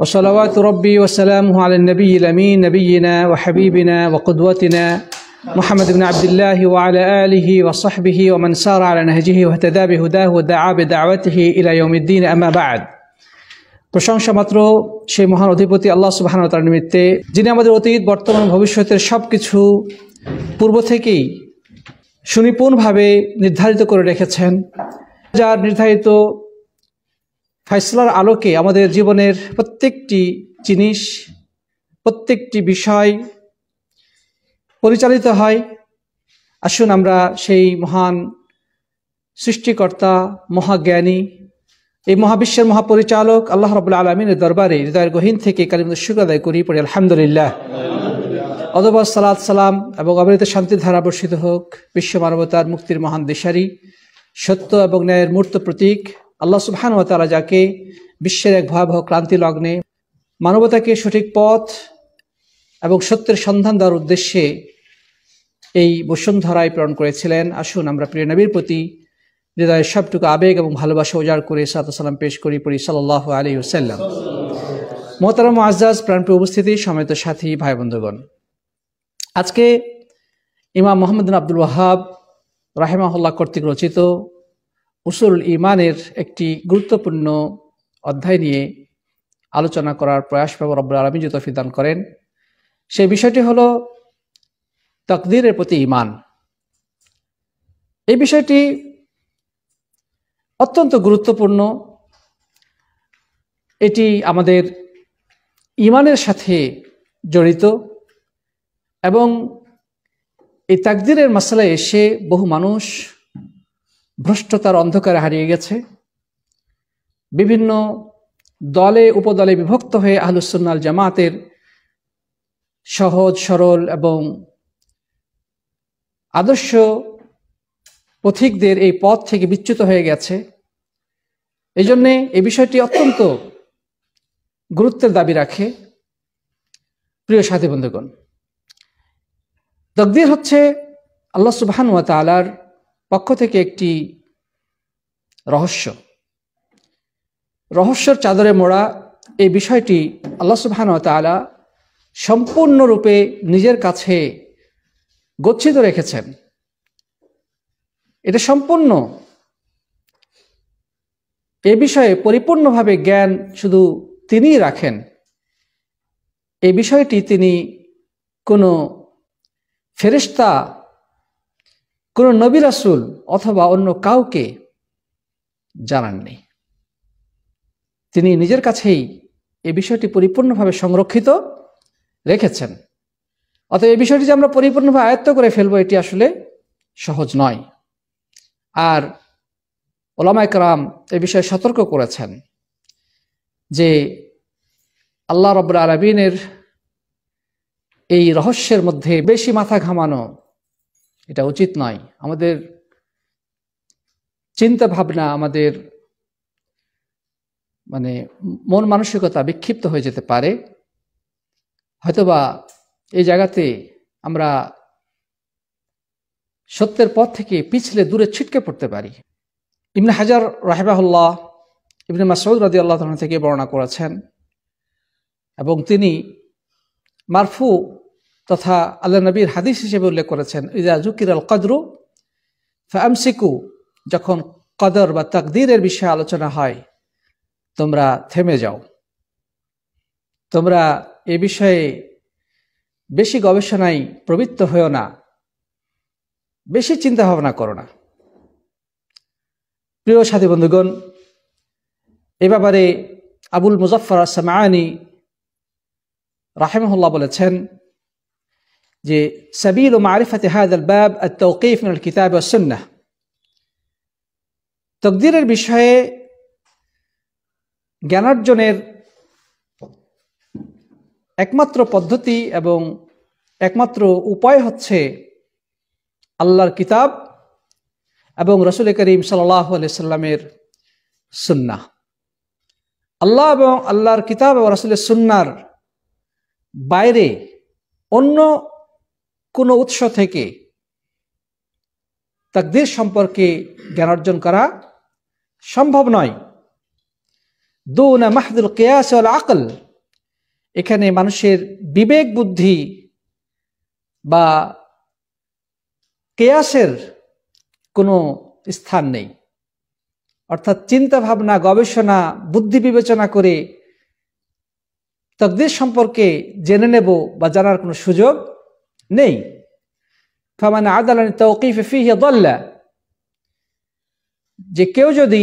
وصلوات ربي وسلامه على النبي الأمين نبينا وحبيبنا وقدوتنا محمد بن عبد الله وعلى آله وصحبه ومن سار على نهجه واهتدى بهداه ودعا بدعوته إلى يوم الدين أما بعد প্রশংসা মাত্র সেই মহান অধিপতি আল্লাহ সুবহানাহু ওয়া তাআলার নিমিত্তে, যিনি আমাদের অতীত বর্তমান ভবিষ্যতের সবকিছু পূর্ব থেকেই সুনিপুণভাবে নির্ধারিত করে রেখেছেন, যার নির্ধারিত ফয়সালার আলোকে আমাদের জীবনের প্রত্যেকটি জিনিস, প্রত্যেকটি বিষয় পরিচালিত হয়। আসুন আমরা সেই মহান সৃষ্টিকর্তা, মহাজ্ঞানী, এই মহাবিশ্বের মহাপরিচালক আল্লাহ রাব্বুল আলামিনের দরবারে হৃদয়ের গহীন থেকে কালিমাতুশ শুকর আদায় করি, পড়ি আলহামদুলিল্লাহ। অতঃপর সালাত সালাম এবং অবিরত শান্তির ধারা বর্ষিত হোক বিশ্ব মানবতার মুক্তির মহান দিশারি, সত্য এবং ন্যায়ের মূর্ত প্রতীক আল্লাহ সুবহানাহু ওয়া তাআলা, যাকে বিশ্বের এক ভয়াবহ ক্রান্তি লগ্নে মানবতাকে সঠিক পথ এবং সত্যের সন্ধান দেওয়ার উদ্দেশ্যে এই বসুন্ধরায় প্রেরণ করেছিলেন। আসুন আমরা প্রিয় নবীর প্রতি হৃদয়ের সবটুকু আবেগ এবং ভালোবাসা উজাড় করে সালাত সালাম পেশ করি, পড়ি সাল্লাল্লাহু আলাইহি ওয়াসাল্লাম। মোহতারাম মুআজ্জাজ প্রাণপ্রিয় উপস্থিতি, সম্মানিত সাথী ভাই বন্ধুগণ, আজকে ইমাম মুহাম্মদ বিন আব্দুল ওয়াহাব রাহিমাহুল্লাহ কর্তৃক রচিত উসুলুল ঈমানের একটি গুরুত্বপূর্ণ অধ্যায় নিয়ে আলোচনা করার প্রয়াস পাব রব্বুল আলামিন যে তৌফিক দান করেন। সেই বিষয়টি হলো তাকদীরের প্রতি ঈমান। এই বিষয়টি অত্যন্ত গুরুত্বপূর্ণ। এটি আমাদের ঈমানের সাথে জড়িত এবং এই তাকদীরের মাসলায় এসে বহু মানুষ ভ্রষ্টতার অন্ধকারে হারিয়ে গেছে। বিভিন্ন দলে উপদলে বিভক্ত হয়ে আহলুস সুন্নাহ ওয়াল জামাতের সহজ সরল এবং আদর্শ পথিকদের এই পথ থেকে বিচ্যুত হয়ে গেছে। এই জন্যে এই বিষয়টি অত্যন্ত গুরুত্বের দাবি রাখে। প্রিয় সাথী বন্ধুগণ, তাকদীর হচ্ছে আল্লাহ সুবহানাহু ওয়া তাআলার পক্ষ থেকে একটি রহস্যর চাদরে মোড়া। এই বিষয়টি আল্লাহ সুবহানাহু ওয়া তাআলা সম্পূর্ণরূপে নিজের কাছে গচ্ছিত রেখেছেন। এটা সম্পূর্ণ, এ বিষয়ে পরিপূর্ণভাবে জ্ঞান শুধু তিনিই রাখেন। এই বিষয়টি তিনি কোনো ফেরেশতা, কোনো নবী রাসূল অথবা অন্য কাউকে জানাননি। তিনি নিজের কাছেই এই বিষয়টি পরিপূর্ণভাবে সংরক্ষিত রেখেছেন। অতএব এই বিষয়টি যে আমরা পরিপূর্ণভাবে আয়ত্ত করে ফেলবো, এটি আসলে সহজ নয়। আর উলামায়ে কেরাম এই বিষয়ে সতর্ক করেছেন যে আল্লাহ রাব্বুল আলামিনের এই রহস্যের মধ্যে বেশি মাথা ঘামানো এটা উচিত নয়। আমাদের চিন্তা ভাবনা, আমাদের মন মানসিকতা বিক্ষিপ্ত হয়ে যেতে পারে। হয়তোবা এই জায়গাতে আমরা সত্যের পথ থেকে পিছলে দূরে ছিটকে পড়তে পারি। ইবনে হাজার রাহিমাহুল্লাহ ইবনে মাসউদ রাদিয়াল্লাহু তাআলা থেকে বর্ণনা করেছেন এবং তিনি মারফু তথা আল্লাহ নবীর হাদিস হিসেবে উল্লেখ করেছেন, ইযা যুকিরাল কদরু ফামসিকু, যখন কদর বা তাকদীরের বিষয়ে আলোচনা হয় তোমরা থেমে যাও, তোমরা এ বিষয়ে বেশি গবেষণায় প্রবৃত্ত হয়েও না, বেশি চিন্তা ভাবনা করো না। প্রিয় সাথী বন্ধুগণ, এ ব্যাপারে আবুল মুজাফফর আস-সামাআনী রাহিমাহুল্লাহ বলেছেন যে সাবিলু মারিফাতি হাযাল বাব আত-তাওকীফ মিনাল কিতাব ওয়াস সুন্নাহ। তাকদীরের বিষয়ে জ্ঞানার্জনের একমাত্র পদ্ধতি এবং একমাত্র উপায় হচ্ছে আল্লাহর কিতাব এবং রাসূল করিম সাল্লাল্লাহু আলাইহি সাল্লামের সুন্নাহ। আল্লাহ এবং আল্লাহর কিতাব এবং রাসূলের সুন্নাহর বাইরে অন্য কোনো উৎস থেকে তাকদীর সম্পর্কে জ্ঞান অর্জন করা সম্ভব নয়। দুনা মাহদুল কিয়াস ওয়াল আকল, এখানে মানুষের বিবেক বুদ্ধি বা কিয়াসের কোনো স্থান নেই। অর্থাৎ চিন্তা ভাবনা, গবেষণা, বুদ্ধি বিবেচনা করে তাকদীর সম্পর্কে জেনে নেব বা জানার কোনো সুযোগ নেই। ফামান আদালান তাওকিফ ফিহি দাল্লা, যে কেউ যদি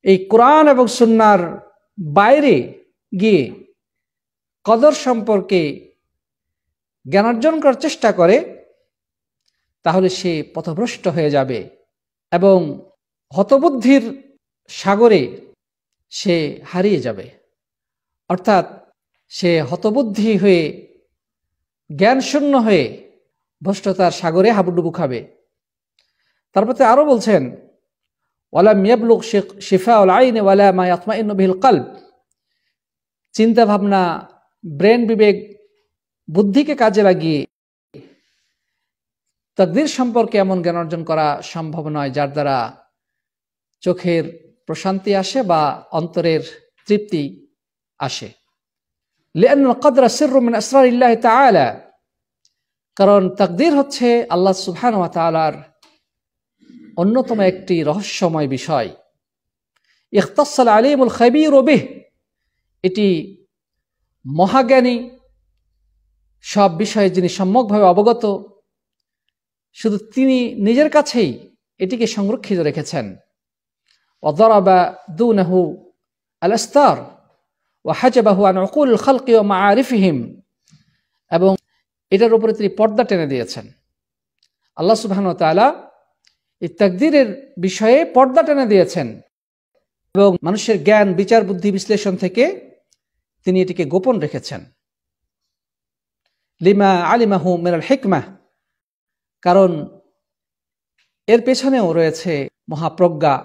এই কোরআন এবং সুন্নাহর বাইরে গিয়ে কদর সম্পর্কে জ্ঞান অর্জন করার চেষ্টা করে তাহলে সে পথভ্রষ্ট হয়ে যাবে এবং হতবুদ্ধির সাগরে সে হারিয়ে যাবে। অর্থাৎ সে হতবুদ্ধি হয়ে, জ্ঞানশূন্য হয়ে ভ্রষ্টতার সাগরে হাবুডুবু খাবে। তারপর আরো বলছেন, ওয়ালাম ইয়াবলুগ শিফাউল আইন ওয়ালা মা ইয়াতমাইন্নু বিহিল কলব, চিন্তা ভাবনা, ব্রেন, বিবেক, বুদ্ধিকে কাজে লাগিয়ে তাকদীর সম্পর্কে এমন জ্ঞান অর্জন করা সম্ভব নয় যার দ্বারা চোখের প্রশান্তি আসে বা অন্তরের তৃপ্তি আসে। লিআন্নাল কদরা সিররুম মিন আসরারিল্লাহি তাআলা, কারণ তাকদীর হচ্ছে আল্লাহ সুবহানাহু ওয়া তাআলার অন্যতম একটি রহস্যময় বিষয়। ইখতাসাল আলিমুল খাবীর বিহ, এটি মহাজ্ঞানী, সব বিষয়ে যিনি সম্যকভাবে অবগত, শুধু তিনি নিজের কাছেই এটিকে সংরক্ষিত রেখেছেন। ওয়াদারাবা দুনাহু আল আস্তার ওয়া হাজাবাহু আন উকুল খালকি ওয়া মাআরিফিহিম, এবং এটার উপরে তিনি পর্দা টেনে দিয়েছেন। আল্লাহ সুবহানাহু ওয়া তাআলা এই তাকদীরের বিষয়ে পর্দা টেনে দিয়েছেন এবং মানুষের জ্ঞান, বিচার, বুদ্ধি, বিশ্লেষণ থেকে তিনি এটিকে গোপন রেখেছেন। লিমা আলিমাহু মিনাল হিকমাহ, কারণ এর পেছনেও রয়েছে মহাপ্রজ্ঞা।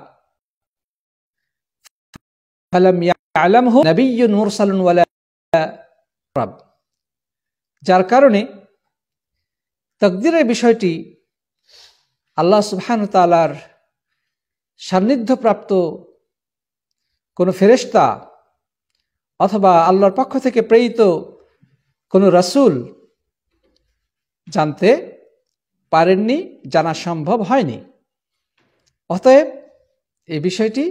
ফালাম ইয়ালামহু নাবিয়্যুন মুরসালুন ওয়ালা রাব, যার কারণে তাকদীরের বিষয়টি আল্লাহ সুবহানাহু ওয়া তাআলার সান্নিধ্যপ্রাপ্ত কোনো ফেরেশতা অথবা আল্লাহর পক্ষ থেকে প্রেরিত কোনো রাসূল জানতে পারেননি, জানা সম্ভব হয়নি। অতএব এই বিষয়টি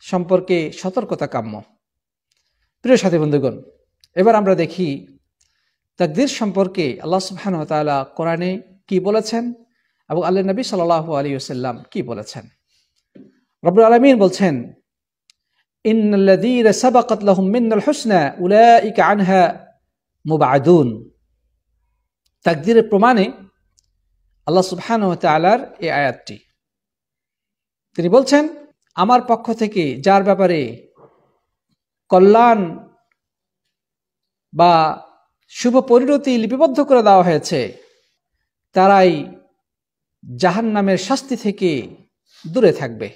সম্পর্কে সতর্কতা কাম্য। প্রিয় সাথী বন্ধুগণ, এবার আমরা দেখি তাকদীর সম্পর্কে আল্লাহ সুবহানাহু ওয়া তাআলা কোরআনে কি বলেছেন এবং আল্লাহর নবী সাল্লাল্লাহু আলাইহি ওয়াসাল্লাম কি বলেছেন। রব্বুল আলামিন বলছেন, ইন্নাল্লাযীনা সাবাকাত লাহুম মিনাল হুসনা উলাইকা আনহা মুবআদুন। তাকদীরের প্রমাণে আল্লাহ সুবহানাহু ওয়া তাআলার এই আয়াতটি, তিনি বলছেন, আমার পক্ষ থেকে যার ব্যাপারে কল্যাণ বা শুভ পরিণতি লিপিবদ্ধ করে দেওয়া হয়েছে তারাই জাহান্নামের শাস্তি থেকে দূরে থাকবে।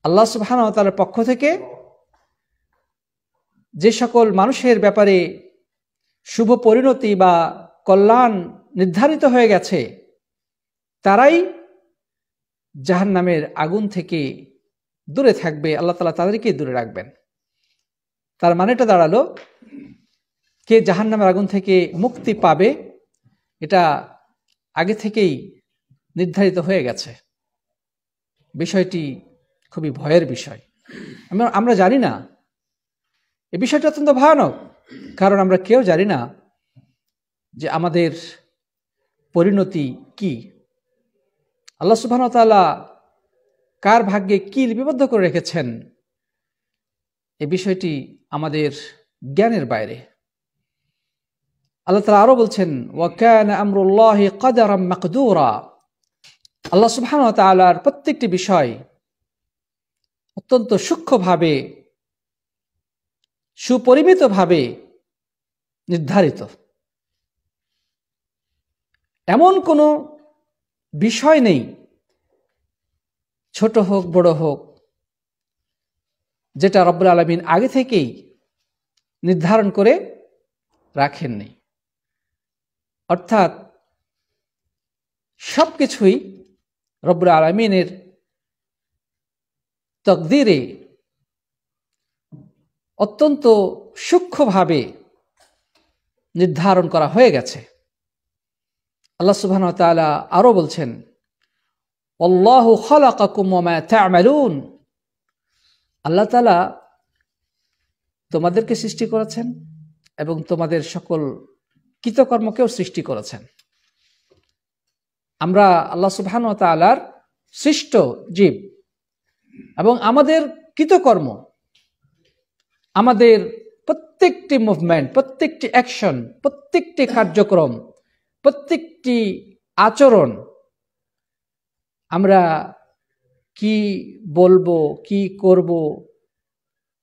আল্লাহ সুবহানাহু ওয়া তাআলার পক্ষ থেকে যে সকল মানুষের ব্যাপারে শুভ পরিণতি বা কল্যাণ নির্ধারিত হয়ে গেছে তারাই জাহান্নামের আগুন থেকে দূরে থাকবে, আল্লাহ তাআলা তাদেরকে দূরে রাখবেন। তার মানেটা দাঁড়ালো, কে জাহান্নামের আগুন থেকে মুক্তি পাবে এটা আগে থেকেই নির্ধারিত হয়ে গেছে। বিষয়টি খুবই ভয়ের বিষয়। আমরা জানি না, এই বিষয়টি অত্যন্ত ভয়ানক, কারণ আমরা কেউ জানি না যে আমাদের পরিণতি কি। আল্লাহ সুবহানাহু ওয়া তাআলা কার ভাগ্যে কি লিপিবদ্ধ করে রেখেছেন এই বিষয়টি আমাদের জ্ঞানের বাইরে। আল্লাহ তাআলা আরো বলছেন, ওয়া কানা আমরুল্লাহি কদারাম মাকদুরা। আল্লাহ সুবহানাহু ওয়া তাআলার প্রত্যেকটি বিষয় অত্যন্ত সূক্ষ্মভাবে, সুপরিমিতভাবে নির্ধারিত। এমন কোনো বিষয় নেই, ছোট হোক বড় হোক, যেটা রব্বুল আলামিন আগে থেকেই নির্ধারণ করে রাখেননি। অর্থাৎ সবকিছুই রব্বুল আলামিনের তাকদীরে অত্যন্ত সূক্ষ্মভাবে নির্ধারণ করা হয়ে গেছে। আল্লাহ সুবহানাহু ওয়া তাআলা আরো বলছেন, আল্লাহু খালাকাকুম ওয়া মা তা'মালুন, আল্লাহ তাআলা তোমাদেরকে সৃষ্টি করেছেন এবং তোমাদের সকল কৃতকর্মকেও সৃষ্টি করেছেন। আমরা আল্লাহ সুবহানাহু ওয়া তাআলার সৃষ্ট জীব এবং আমাদের কৃতকর্ম, আমাদের প্রত্যেকটি মুভমেন্ট, প্রত্যেকটি অ্যাকশন, প্রত্যেকটি কার্যক্রম, প্রত্যেকটি আচরণ, আমরা কি বলবো, কি করব,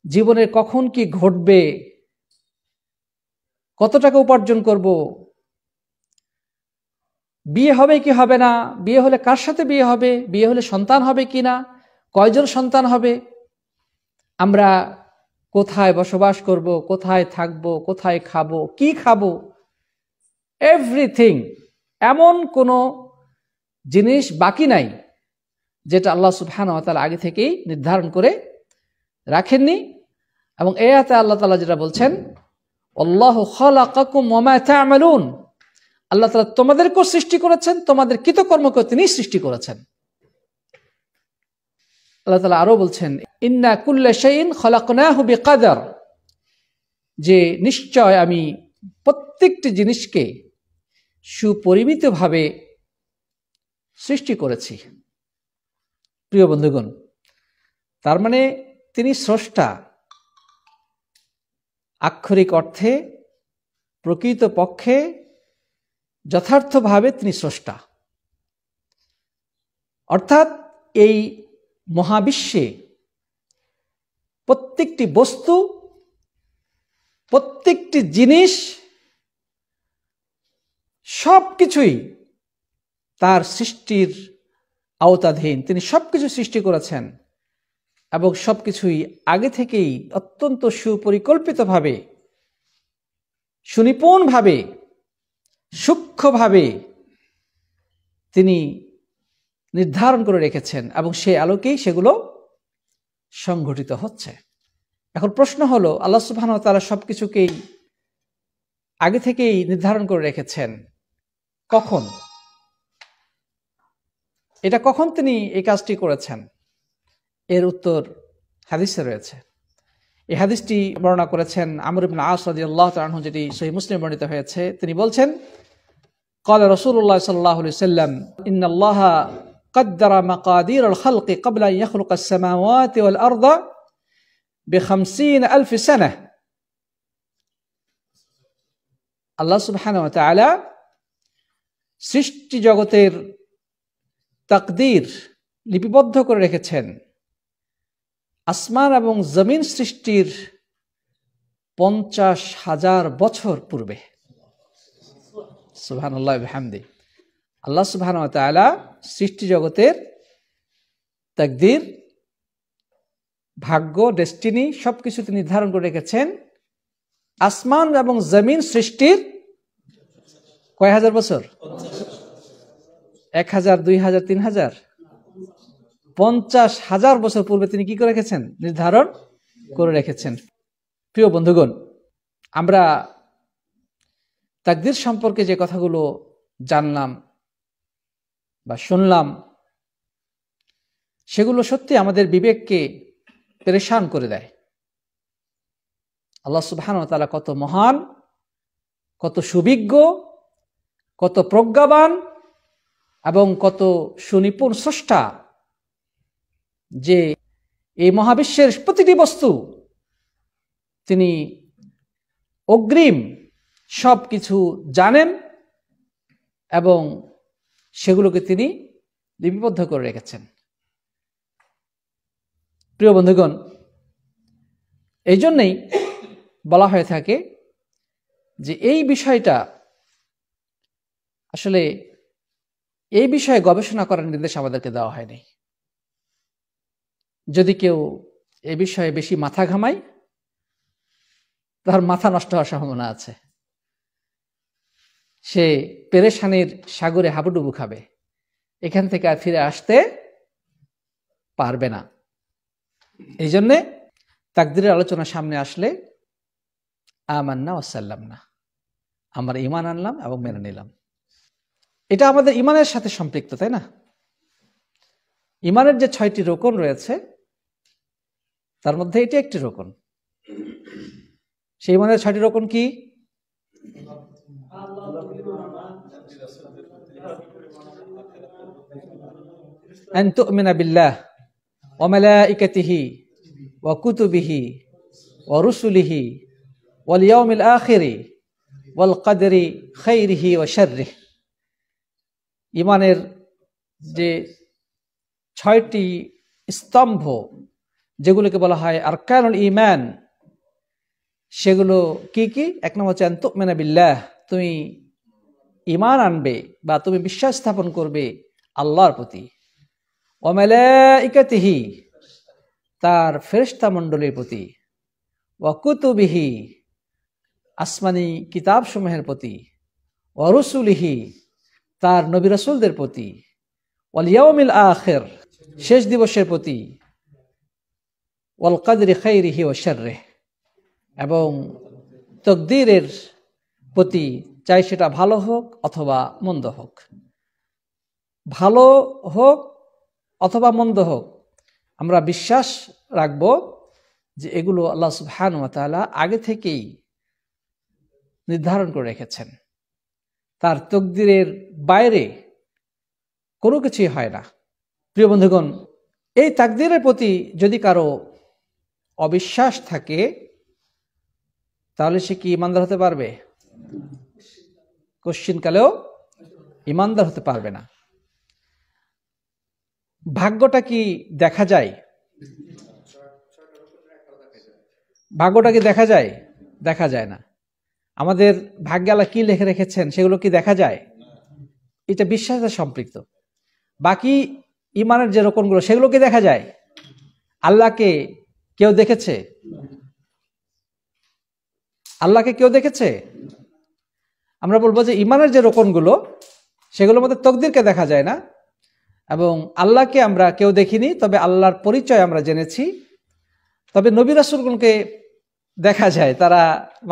জীবনে কখন কি ঘটবে, কত টাকা উপার্জন করব, বিয়ে হবে কি হবে না, বিয়ে হলে কার সাথে বিয়ে হবে, বিয়ে হলে সন্তান হবে কি না, কয়জন সন্তান হবে, আমরা কোথায় বসবাস করব, কোথায় থাকব, কোথায় খাবো, কি খাবো, এভরিথিং, এমন কোনো জিনিস বাকি নাই যেটা আল্লাহ সুবহানাহু ওয়া তাআলা আগে থেকেই নির্ধারণ করে রাখেননি। এবং এই আয়াতে আল্লাহ তাআলা যেটা বলছেন, আল্লাহু খালাকাকুম ওয়া মা তা'মালুন, আল্লাহ তাআলা তোমাদেরকেও সৃষ্টি করেছেন, তোমাদের কৃতকর্মকেও তিনি সৃষ্টি করেছেন। আল্লাহ তাআলা আরো বলছেন, ইন্না কুল্লা শাইইন খালাকনাহু বিকাদার, যে নিশ্চয় আমি প্রত্যেকটি জিনিসকে সুপরিমিতভাবে সৃষ্টি করেছি। প্রিয় বন্ধুগণ, তার মানে তিনি স্রষ্টা, আক্ষরিক অর্থে প্রকৃত পক্ষে যথার্থভাবে তিনি স্রষ্টা। অর্থাৎ এই মহাবিশ্বে প্রত্যেকটি বস্তু, প্রত্যেকটি জিনিস, সবকিছুই তার সৃষ্টির আওতাধীন। তিনি সবকিছু সৃষ্টি করেছেন এবং সবকিছুই আগে থেকেই অত্যন্ত সুপরিকল্পিতভাবে, সুনিপুণভাবে, সূক্ষ্মভাবে তিনি নির্ধারণ করে রেখেছেন এবং সেই আলোকেই সেগুলো সংঘটিত হচ্ছে। এখন প্রশ্ন হলো, আল্লাহ সুবহানাহু ওয়া তাআলা সবকিছুকেই আগে থেকেই নির্ধারণ করে রেখেছেন, কখন? এটা কখন তিনি এই কাজটি করেছেন? এর উত্তর হাদিসে রয়েছে। এই হাদিসটি বর্ণনা করেছেন আমর ইবনে আস রাদিয়াল্লাহু তাআলা আনহু, যেটি সহিহ মুসলিমে বর্ণিত হয়েছে। তিনি বলছেন, قال رسول الله صلى الله عليه وسلم إن الله قدر مقادير الخلق قبل أن يخلق السماوات والأرض ب50,000 سنة। আল্লাহ সুবহানাহু ওয়া তাআলা সৃষ্টি জগতের তাকদীর লিপিবদ্ধ করে রেখেছেন আসমান এবং জমিন সৃষ্টির 50,000 বছর পূর্বে। সুবহানাল্লাহ ওয়া বিহামদি। আল্লাহ সুবহানাহু ওয়া তাআলা সৃষ্টি জগতের তাকদীর, ভাগ্য, ডেস্টিনি সবকিছু তিনি নির্ধারণ করে রেখেছেন আসমান এবং জমিন সৃষ্টির কয় হাজার বছর? 1000, 2000, 3000, 50,000 বছর পূর্বে তিনি কি করে রেখেছেন? নির্ধারণ করে রেখেছেন। প্রিয় বন্ধুগণ, আমরা তাকদীর সম্পর্কে যে কথাগুলো জানলাম বা শুনলাম, সেগুলো সত্যি আমাদের বিবেককে পেরেশান করে দেয়। আল্লাহ সুবহানাহু ওয়া তাআলা কত মহান, কত সুবিজ্ঞ, কত প্রজ্ঞাবান এবং কত সুনিপুণ স্রষ্টা, যে এই মহাবিশ্বের প্রতিটি বস্তু তিনি অগ্রিম সব কিছু জানেন এবং সেগুলোকে তিনি লিপিবদ্ধ করে রেখেছেন। প্রিয় বন্ধুগণ, এই জন্যই বলা হয়ে থাকে যে এই বিষয়টা আসলে, এই বিষয়ে গবেষণা করার নির্দেশ আমাদেরকে দেওয়া হয়নি। যদি কেউ এই বিষয়ে বেশি মাথা ঘামায়, তার মাথা নষ্ট হওয়ার সম্ভাবনা আছে। সে পেরেশানির সাগরে হাবুডুবু খাবে, এখান থেকে আর ফিরে আসতে পারবে না। এই জন্যে তাকদীরের আলোচনা সামনে আসলে আমান্না ওয়াসাল্লামনা, আমরা ঈমান আনলাম এবং মেনে নিলাম। এটা আমাদের ঈমানের সাথে সম্পৃক্ত, তাই না? ঈমানের যে 6টি রোকন রয়েছে তার মধ্যে এটি একটি রোকন। সেই ঈমানের 6টি রোকন কি? আন তু'মিনা বিল্লাহ ওয়া মালাইকাতিহি ওয়া কুতুবিহি ওয়া রুসুলিহি ওয়াল ইয়াউমিল আখিরি ওয়াল কদরি খাইরিহি ওয়া শাররিহি। ঈমানের যে 6টি স্তম্ভ, যেগুলোকে বলা হয় আরকানুল ঈমান, সেগুলো কি কি? এক নম্বর হচ্ছে আন তু'মিনা বিল্লাহ, তুমি ঈমান আনবে বা তুমি বিশ্বাস স্থাপন করবে আল্লাহর প্রতি। ওয়া মালাইকাতিহি, তার ফেরেশতা মণ্ডলীর প্রতি। ওয়া কুতুবিহি, আসমানি কিতাব সমূহের প্রতি। ওয়া রুসুলিহি, তার নবী রাসূলদের প্রতি। ওয়াল ইয়াউমিল আখির, শেষ দিবসের প্রতি। ওয়াল কদরি খাইরিহি ওয়া শাররিহি, এবং তকদীরের প্রতি, চাই সেটা ভালো হোক অথবা মন্দ হোক। ভালো হোক অথবা মন্দ হোক, আমরা বিশ্বাস রাখব যে এগুলো আল্লাহ সুবহানাহু ওয়া তাআলা আগে থেকেই নির্ধারণ করে রেখেছেন। তার তকদিরের বাইরে কোনো কিছুই হয় না। প্রিয় বন্ধুগণ, এই তাকদীরের প্রতি যদি কারো অবিশ্বাস থাকে তাহলে সে কি ঈমানদার হতে পারবে? কোশ্চিনকালেও ঈমানদার হতে পারবে না। ভাগ্যটা কি দেখা যায়? ভাগ্যটা কি দেখা যায়? দেখা যায় না। আমাদের ভাগ্যে আল্লাহ কি লিখে রেখেছেন সেগুলো কি দেখা যায়? এটা বিশ্বাসের সম্পৃক্ত। বাকি ঈমানের যে রকমগুলো সেগুলো কি দেখা যায়? আল্লাহকে কেউ দেখেছে? আল্লাহকে কেউ দেখেছে? আমরা বলবো যে ঈমানের যে রকমগুলো সেগুলোর মধ্যে তকদিরকে দেখা যায় না, এবং আল্লাহকে আমরা কেউ দেখিনি, তবে আল্লাহর পরিচয় আমরা জেনেছি। তবে নবী রাসূলগণকে দেখা যায়, তারা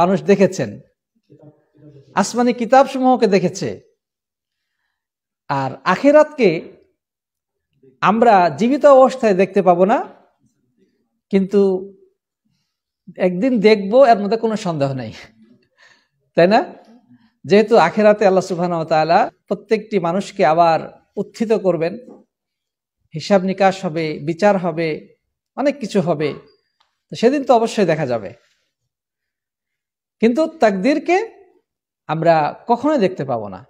মানুষ দেখেছেন, আসমানি কিতাব সমূহকে দেখেছে। আর আখিরাতকে আমরা জীবিত অবস্থায় দেখতে পাবো না, কিন্তু একদিন দেখবো, এর মধ্যে কোনো সন্দেহ নেই, তাই না? যেহেতু আখিরাতে আল্লাহ সুবহানাহু ওয়া তাআলা প্রত্যেকটি মানুষকে আবার উত্থিত করবেন, হিসাব নিকাশ হবে, বিচার হবে, অনেক কিছু হবে, তো সেদিন তো অবশ্যই দেখা যাবে। কিন্তু তাকদীরকে আমরা কখনোই দেখতে পাবো না।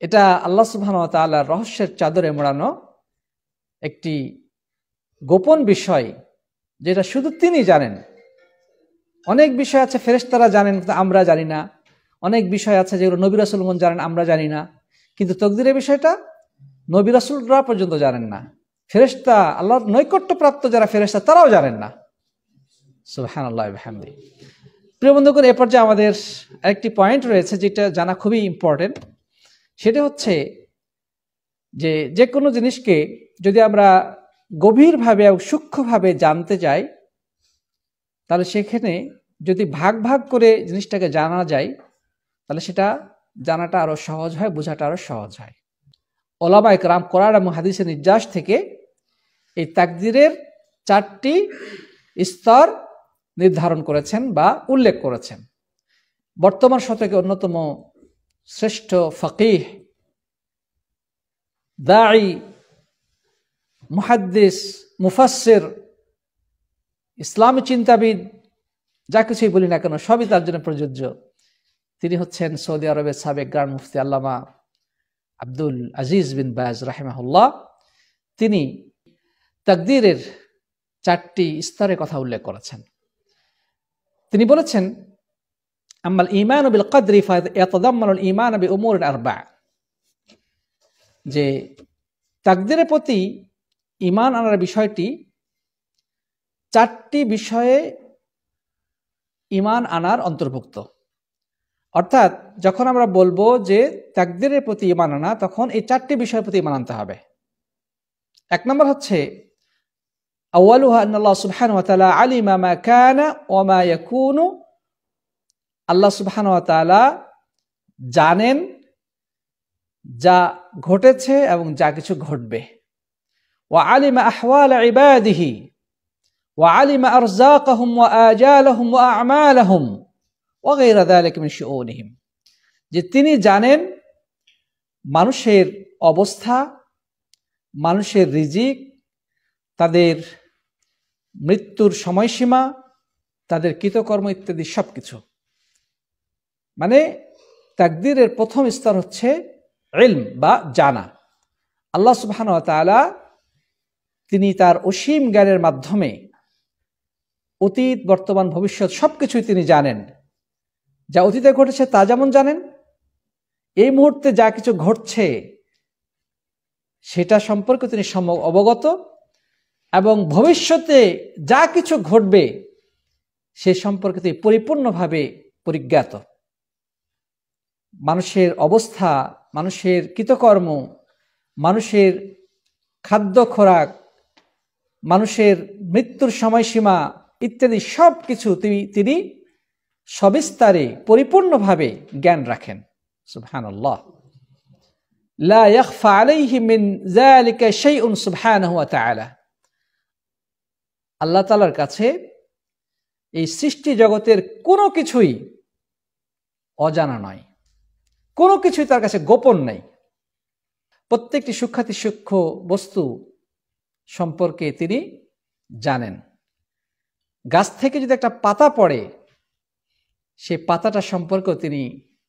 এটা আল্লাহ সুবহানাহু ওয়া তাআলার রহস্যের চাদরে মোড়ানো একটি গোপন বিষয়, যেটা শুধু তিনি জানেন। অনেক বিষয় আছে ফেরেশতারা জানেন, কিন্তু আমরা জানি না। অনেক বিষয় আছে যেগুলো নবী রাসূলগণ জানেন, আমরা জানি না। কিন্তু তকদীরের বিষয়টা নবী রাসূলরা পর্যন্ত জানেন না। ফেরেশতা, আল্লাহর নৈকট্যপ্রাপ্ত যারা ফেরেশতা, তারাও জানেন না। সুবহানাল্লাহি ওয়া বিহামদিহি। প্রিয় বন্ধুগণ, এ পর্যায়ে আমাদের আরেকটি পয়েন্ট রয়েছে যেটা জানা খুবই ইম্পর্টেন্ট। সেটা হচ্ছে যে কোনো জিনিসকে যদি আমরা গভীরভাবে এবং সূক্ষ্মভাবে জানতে চাই, তাহলে সেখানে যদি ভাগ ভাগ করে জিনিসটাকে জানা যায়, তাহলে সেটা জানাটা আরো সহজ হয়, বোঝাটা আরো সহজ হয়। ওলামায়ে কেরাম কোরআন এবং হাদিসের নির্যাস থেকে এই তাকদীরের 4টি স্তর নির্ধারণ করেছেন বা উল্লেখ করেছেন। বর্তমান শতকে অন্যতম শ্রেষ্ঠ ফকিহ, দাঈ, মুহাদ্দিস, মুফাসসির, ইসলামী চিন্তাবিদ, যা কিছুই বলি না কেন সবই তার জন্য প্রযোজ্য। তিনি হচ্ছেন সৌদি আরবের সাবেক গ্র্যান্ড মুফতি আল্লামা আব্দুল আজিজ বিন বাজ রাহিমাহুল্লাহ। তিনি তাকদীরের 4টি স্তরের কথা উল্লেখ করেছেন। তিনি বলেছেন, আম্মাল ঈমানু বিল কদরি ফায়াতাদাম্মানুল ঈমান বিউমুরিন আরবা', যে তাকদীরের প্রতি ঈমান আনার বিষয়টি 4টি বিষয়ে ঈমান আনার অন্তর্ভুক্ত। অর্থাৎ যখন আমরা বলবো যে তাকদীরের প্রতি ঈমান আনা, তখন এই 4টি বিষয়ের প্রতি ঈমান আনতে হবে। 1 নম্বর হচ্ছে আউয়ালুহা আন্নাল্লাহ সুবহানাহু ওয়া তাআলা আলিমা মা কানা ওয়া মা ইয়াকুনু, আল্লাহ সুবহানাহু ওয়া তাআলা জানেন যা ঘটেছে এবং যা কিছু ঘটবে। ওয়া আলিমা আহওয়াল ইবাদিহি ওয়া আলিমা আরযাকাহুম ওয়া আজালাহুম ওয়া আমালাহুম ওয়া গায়রা যালিকা মিন শুউনিহিম, যে তিনি জানেন মানুষের অবস্থা, মানুষের রিজিক, তাদের মৃত্যুর সময়সীমা, তাদের কৃতকর্ম ইত্যাদি সবকিছু। মানে তাকদীরের প্রথম স্তর হচ্ছে ইলম বা জানা। আল্লাহ সুবহানাহু ওয়া তাআলা তিনি তার অসীম জ্ঞানের মাধ্যমে অতীত, বর্তমান, ভবিষ্যৎ সবকিছুই তিনি জানেন। যা অতীতে ঘটেছে তা যেমন জানেন, এই মুহূর্তে যা কিছু ঘটছে সেটা সম্পর্কে তিনি সম্যক অবগত, এবং ভবিষ্যতে যা কিছু ঘটবে সে সম্পর্কে তিনি পরিপূর্ণভাবে পরিজ্ঞাত। মানুষের অবস্থা, মানুষের কৃতকর্ম, মানুষের খাদ্য খোরাক, মানুষের মৃত্যুর সময়সীমা ইত্যাদি সব কিছু তিনি সবিস্তারে পরিপূর্ণভাবে জ্ঞান রাখেন। সুবহানাল্লাহ, লা ইয়াখফা আলাইহি মিন যালিকা শাইউন সুবহানাহু ওয়া তাআলা। আল্লাহ তাআলার কাছে এই সৃষ্টি জগতের কোনো কিছুই অজানা নয়, কোনো কিছুই তার কাছে গোপন নেই। প্রত্যেকটি সূক্ষ্মাতি সূক্ষ্ম বস্তু সম্পর্কে তিনি জানেন। গাছ থেকে যদি একটা পাতা পড়ে, সেই পাতাটা সম্পর্কেও তিনি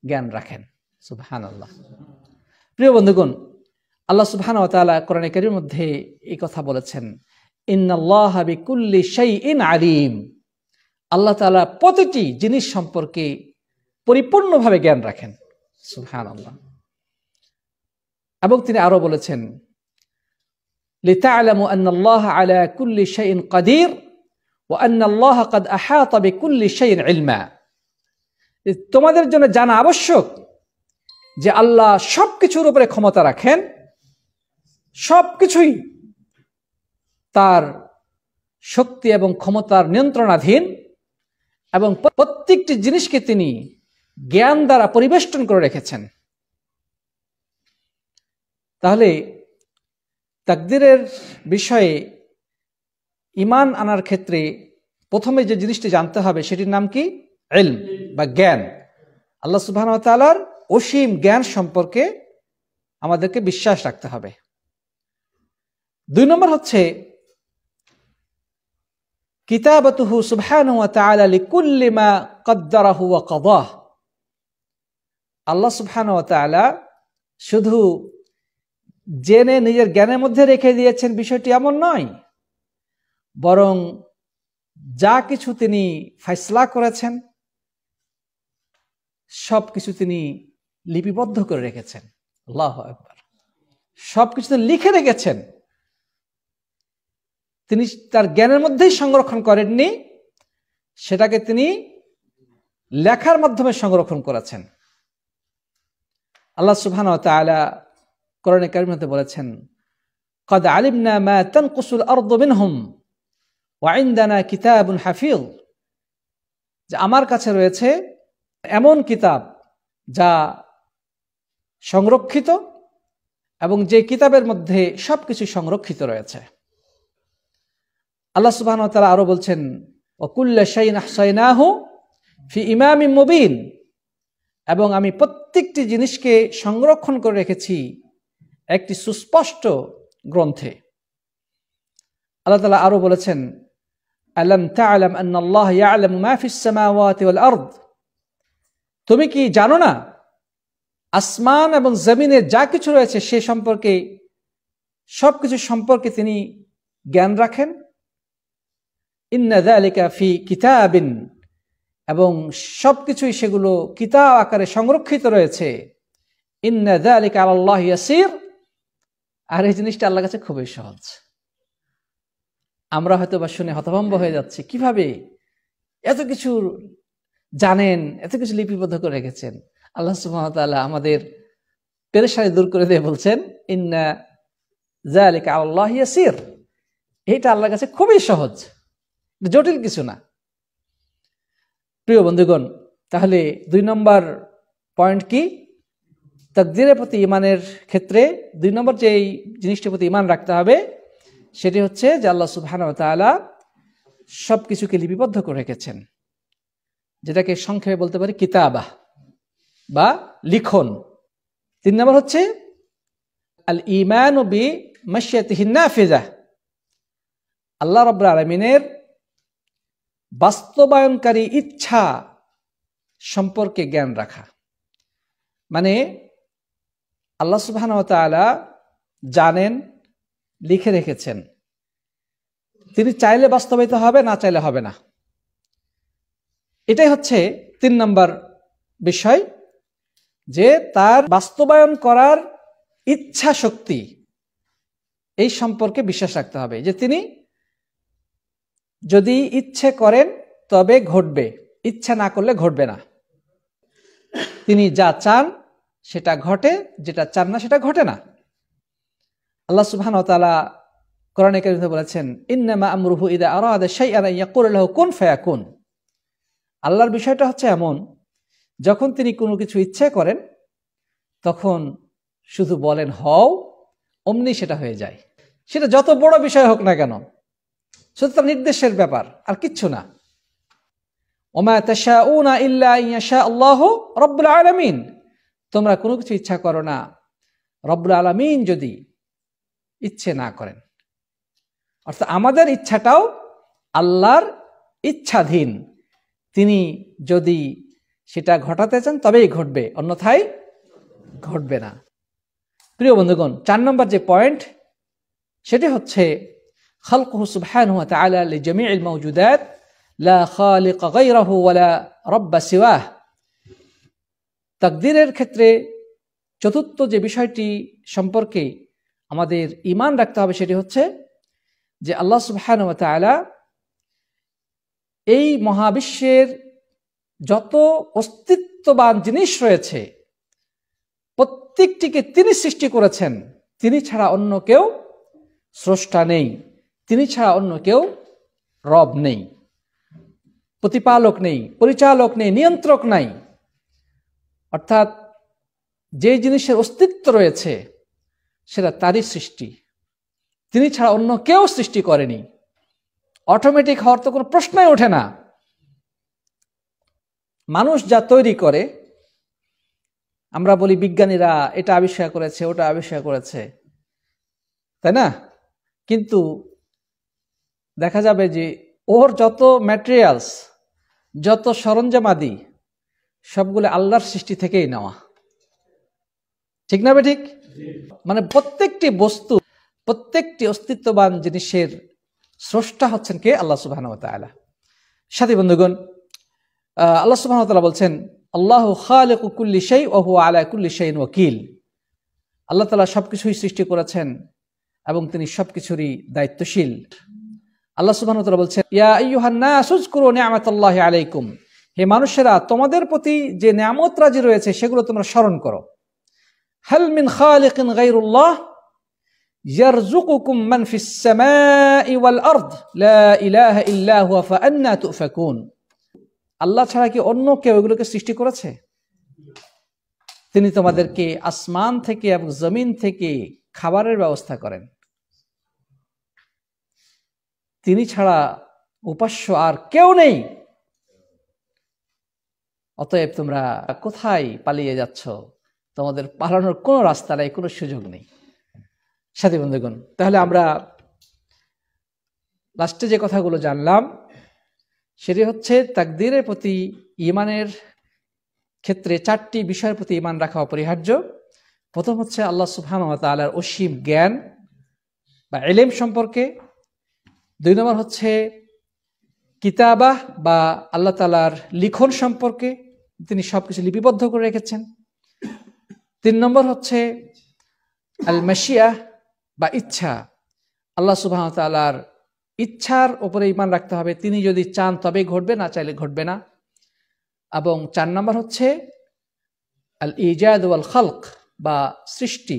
জ্ঞান রাখেন। সুবহানাল্লাহ। প্রিয় বন্ধুগণ, আল্লাহ সুবহানাহু ওয়া তাআলা কোরআনে কারীমের মধ্যে এই কথা বলেছেন, ইন্নাল্লাহা বিকুল্লি শাইইন আলিম। আল্লাহ তাআলা প্রতিটি জিনিস সম্পর্কে পরিপূর্ণভাবে জ্ঞান রাখেন। সুবহানাল্লাহ। এবং তিনি আরো বলেছেন, লিতা'লামু আন্নাল্লাহা আলা কুল্লি শাইইন কাদির ওয়া আন্নাল্লাহা ক্বাদ আহাতা বিকুল্লি শাইইন ইলমা। তোমাদের জন্য জানা আবশ্যক যে আল্লাহ সবকিছুর উপরে ক্ষমতা রাখেন, সবকিছুই তার শক্তি এবং ক্ষমতার নিয়ন্ত্রণাধীন, এবং প্রত্যেকটি জিনিসকে তিনি জ্ঞান দ্বারা পরিবেষ্টন করে রেখেছেন। তাহলে তাকদীরের বিষয়ে ঈমান আনার ক্ষেত্রে প্রথমে যে জিনিসটি জানতে হবে সেটির নাম কি? ইলম বা জ্ঞান। আল্লাহ সুবহানাহু ওয়া তাআলার অসীম জ্ঞান সম্পর্কে আমাদেরকে বিশ্বাস রাখতে হবে। 2 নম্বর হচ্ছে কিতাবাতুহু সুবহানাহু ওয়া তাআলা লিকুল্লি মা কদ্দারাহু ওয়া কাদাহ। আল্লাহ সুবহানাহু ওয়া তাআলা শুধু জেনে নিজের জ্ঞানের মধ্যে রেখে দিয়েছেন বিষয়টি এমন নয়, বরং যা কিছু তিনি ফয়সালা করেছেন সবকিছু তিনি লিপিবদ্ধ করে রেখেছেন। আল্লাহু আকবার। সবকিছু লিখে রেখেছেন। তিনি তার জ্ঞানের মধ্যেই সংরক্ষণ করেননি, সেটাকে তিনি লেখার মাধ্যমে সংরক্ষণ করেছেন। আল্লাহ সুবহানাহু ওয়া তাআলা কোরআনে কারীমের মধ্যে বলেছেন, ক্বাদ আলিমনা মা তানকুসুল আরদু মিনহুম ওয়া ইনদানা কিতাবুন হাফিজ। যে আমার কাছে রয়েছে এমন কিতাব যা সংরক্ষিত, এবং যে কিতাবের মধ্যে সবকিছু সংরক্ষিত রয়েছে। আল্লাহ সুবহানাহু ওয়া তাআলা আরো বলছেন, ওয়া কুল্লা শাইইন আহসাইনাহু ফি ইমামিন মুবিন। এবং আমি প্রত্যেকটি জিনিসকে সংরক্ষণ করে রেখেছি একটি সুস্পষ্ট গ্রন্থে। আল্লাহ তাআলা আরো বলেছেন, আলাম তা'লাম আন্নাল্লাহ ইয়া'লামু মা ফিস সামাওয়াতি ওয়াল আরদ। তুমি কি জানো না আসমান এবং জমিনে যা কিছু রয়েছে সে সম্পর্কে, সবকিছু সম্পর্কে তিনি জ্ঞান রাখেন। ইন্না যালিকা ফি কিতাবিন, এবং সবকিছুই সেগুলো কিতাব আকারে সংরক্ষিত রয়েছে। ইন্না যালিকা আলাল্লাহি ইয়াসির। আর এই জিনিসটা আল্লাহর কাছে খুবই সহজ। আমরা হয়তো বা শুনে হতভম্ব হয়ে যাচ্ছি, কিভাবে এত কিছু জানেন, এত কিছু লিপিবদ্ধ করে রেখেছেন। আল্লাহ সুবহানাহু ওয়া তাআলা আমাদের পেরেশানি দূর করে দিয়ে বলছেন, ইন্না যালিকা আলাল্লাহি ইয়াসির। এইটা আল্লাহর কাছে খুবই সহজ, জটিল কিছু না। প্রিয় বন্ধুগণ, তাহলে 2 নম্বর পয়েন্ট কি? তাকদীরের প্রতি ঈমানের ক্ষেত্রে 2 নম্বর যে জিনিসটির প্রতি ঈমান রাখতে হবে সেটি হচ্ছে যে আল্লাহ সুবহানাহু ওয়া তাআলা সবকিছুকে লিপিবদ্ধ করে রেখেছেন, যেটাকে সংক্ষেপে বলতে পারি কিতাবা বা লিখন। 3 নম্বর হচ্ছে আল ঈমানু বি মাশিয়াতিহিন নাফিযা, আল্লাহ রাব্বুল আলামিনের বাস্তবায়নকারী ইচ্ছা সম্পর্কে জ্ঞান রাখা। মানে আল্লাহ সুবহানাহু ওয়া তাআলা জানেন, লিখে রেখেছেন, তিনি চাইলে বাস্তবায়িত হবে, না চাইলে হবে না। এটাই হচ্ছে 3 নম্বর বিষয়, যে তার বাস্তবায়ন করার ইচ্ছা শক্তি, এই সম্পর্কে বিশ্বাস রাখতে হবে যে তিনি যদি ইচ্ছে করেন তবে ঘটবে, ইচ্ছা না করলে ঘটবে না। তিনি যা চান সেটা ঘটে, যেটা চান না সেটা ঘটে না। আল্লাহ সুবহানাহু ওয়া তাআলা কোরআনে কারীমে বলেছেন, ইন্নামা আমরুহু ইযা আরাদা শাইআন আন ইয়াকুলা লাহু কুন ফায়াকুন। আল্লাহর বিষয়টা হচ্ছে এমন, যখন তিনি কোনো কিছু ইচ্ছে করেন তখন শুধু বলেন হও, অমনি সেটা হয়ে যায়। সেটা যত বড় বিষয় হোক না কেন, শুধু তার নির্দেশের ব্যাপার, আর কিচ্ছু না। ওমা তাশাউনা ইল্লা আন ইয়াশা আল্লাহু রাব্বুল আলামিন, তোমরা কোনো কিছু ইচ্ছা করো না রব্বুল আলামিন যদি ইচ্ছে না করেন। অর্থাৎ আমাদের ইচ্ছাটাও আল্লাহর ইচ্ছাধীন, তিনি যদি সেটা ঘটাতে চান তবেই ঘটবে, অন্যথায় ঘটবে না। প্রিয় বন্ধুগণ, 4 নম্বর যে পয়েন্ট সেটি হচ্ছে খালকুহু সুবহানাহু ওয়া তাআলা লিজামিইল মাওজুদাত লা খালিক গায়রাহু ওয়ালা রাব্বা সিওয়াহ। তাকদীরের ক্ষেত্রে চতুর্থ যে বিষয়টি সম্পর্কে আমাদের ঈমান রাখতে হবে সেটি হচ্ছে যে আল্লাহ সুবহানাহু ওয়া তাআলা এই মহাবিশ্বের যত অস্তিত্ববান জিনিস রয়েছে প্রত্যেকটিকে তিনি সৃষ্টি করেছেন, তিনি ছাড়া অন্য কেউ স্রষ্টা নেই, তিনি ছাড়া অন্য কেউ রব নেই, প্রতিপালক নেই, পরিচালক নেই, নিয়ন্ত্রক নাই। অর্থাৎ যে জিনিসের অস্তিত্ব রয়েছে সেটা তারই সৃষ্টি, তিনি ছাড়া অন্য কেউ সৃষ্টি করেনি। অটোমেটিক হওয়ার তো কোনো প্রশ্নই ওঠে না। মানুষ যা তৈরি করে, আমরা বলি বিজ্ঞানীরা এটা আবিষ্কার করেছে, ওটা আবিষ্কার করেছে, তাই না? কিন্তু দেখা যাবে যে ওর যত ম্যাটেরিয়ালস, যত সরঞ্জামাদি, সবগুলো আল্লাহর সৃষ্টি থেকেই নেওয়া, ঠিক না ঠিক? মানে প্রত্যেকটি বস্তু, প্রত্যেকটি অস্তিত্ববান জিনিসের স্রষ্টা হচ্ছেন কে? আল্লাহ সুবহানাহু ওয়া তাআলা। সাথী বন্ধুগণ, আল্লাহ সুবহানাহু ওয়া তাআলা বলছেন, আল্লাহু খালিকু কুল্লি শাই ওয়া হুয়া আলা কুল্লি শাইইন ওয়াকিল। আল্লাহ তাআলা সবকিছুই সৃষ্টি করেছেন এবং তিনি সবকিছুরই দায়িত্বশীল। আল্লাহ সুবহানাহু ওয়া তাআলা বলছেন, ইয়া আইয়ুহান নাস উযকুরু নি'মাতাল্লাহি আলাইকুম, হে মানুষেরা তোমাদের প্রতি যে নিয়ামত রাজি রয়েছে সেগুলো তোমরা স্মরণ করো। হাল মিন খালিকিন গায়রুল্লাহ ইয়ারযুকুকুম মান ফিস সামাই ওয়াল আরদ লা ইলাহা ইল্লা হুয়া ফাআন্না তুফাকুন। আল্লাহ ছাড়া কি অন্য কেউ এগুলোকে সৃষ্টি করেছে? তিনি তোমাদেরকে আসমান থেকে এবং জমিন থেকে খাবারের ব্যবস্থা করেন, তিনি ছাড়া উপাস্য আর কেউ নেই। অতএব তোমরা কোথায় পালিয়ে যাচ্ছ? তোমাদের পালানোর কোনো রাস্তা নাই, কোনো সুযোগ নেই। সাথী বন্ধুগণ, তাহলে আমরা লাস্টে যে কথাগুলো জানলাম সেটি হচ্ছে তাকদীরের প্রতি ঈমানের ক্ষেত্রে 4টি বিষয়ের প্রতি ঈমান রাখা অপরিহার্য। প্রথম হচ্ছে আল্লাহ সুবহানাহু ওয়া তাআলার অসীম জ্ঞান বা ইলম সম্পর্কে। 2 নম্বর হচ্ছে কিতাবাহ বা আল্লাহ তাআলার লিখন সম্পর্কে, তিনি সবকিছু লিপিবদ্ধ করে রেখেছেন। 3 নম্বর হচ্ছে আল মাশিয়াহ বা ইচ্ছা, আল্লাহ সুবহানাহু ওয়া তাআলার ইচ্ছার উপরে ঈমান রাখতে হবে, তিনি যদি চান তবেই ঘটবে, না চাইলে ঘটবে না। এবং 4 নম্বর হচ্ছে আল ইজাদ ওয়াল খালক বা সৃষ্টি,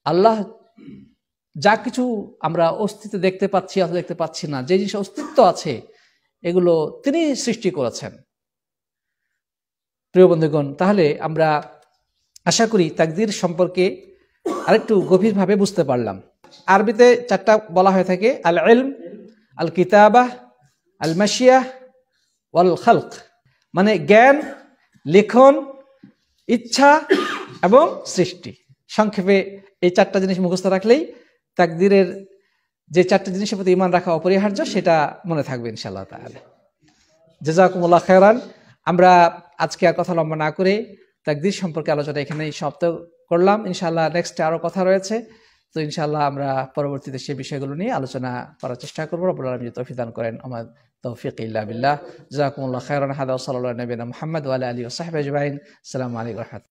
আল্লাহ যা কিছু আমরা অস্তিত্ব দেখতে পাচ্ছি অথবা দেখতে পাচ্ছি না, যে জিনিস অস্তিত্ব আছে এগুলো তিনি সৃষ্টি করেছেন। প্রিয় বন্ধুগণ, তাহলে আমরা আশা করি তাকদীর সম্পর্কে আরেকটু গভীরভাবে বুঝতে পারলাম। আরবিতে 4টা বলা হয়ে থাকে, আল ইলম, আল কিতাবাহ, আল মাশিয়াহ, ওয়াল খালক। মানে জ্ঞান, লেখন, ইচ্ছা এবং সৃষ্টি। সংক্ষেপে এই 4টা জিনিস মুখস্থ রাখলেই তাকদীরের যে 4টা জিনিসের প্রতি ঈমান রাখা অপরিহার্য সেটা মনে থাকবে ইনশাআল্লাহ তাআলা। জাযাকুমুল্লাহ খায়রান। আমরা আজকে আর কথা লম্বা না করে তাকদীর সম্পর্কে আলোচনা এখানেই সমাপ্ত করলাম। ইনশাআল্লাহ নেক্সটে আরো কথা রয়েছে, তো ইনশাআল্লাহ আমরা পরবর্তীতে সেই বিষয়গুলো নিয়ে আলোচনা করার চেষ্টা করবো। রব্বুল আলামিন যদি তৌফিক দান করেন, আমার তৌফিক ইল্লা বিল্লাহ। জাযাকুমুল্লাহ খায়রান। হাদা ওয়া সাল্লাল্লাহু আলা নবিয়িনা মুহাম্মদ ওয়া আলা আলিহি ওয়া সাহবিহি আজমাইন। আসসালামু আলাইকুম।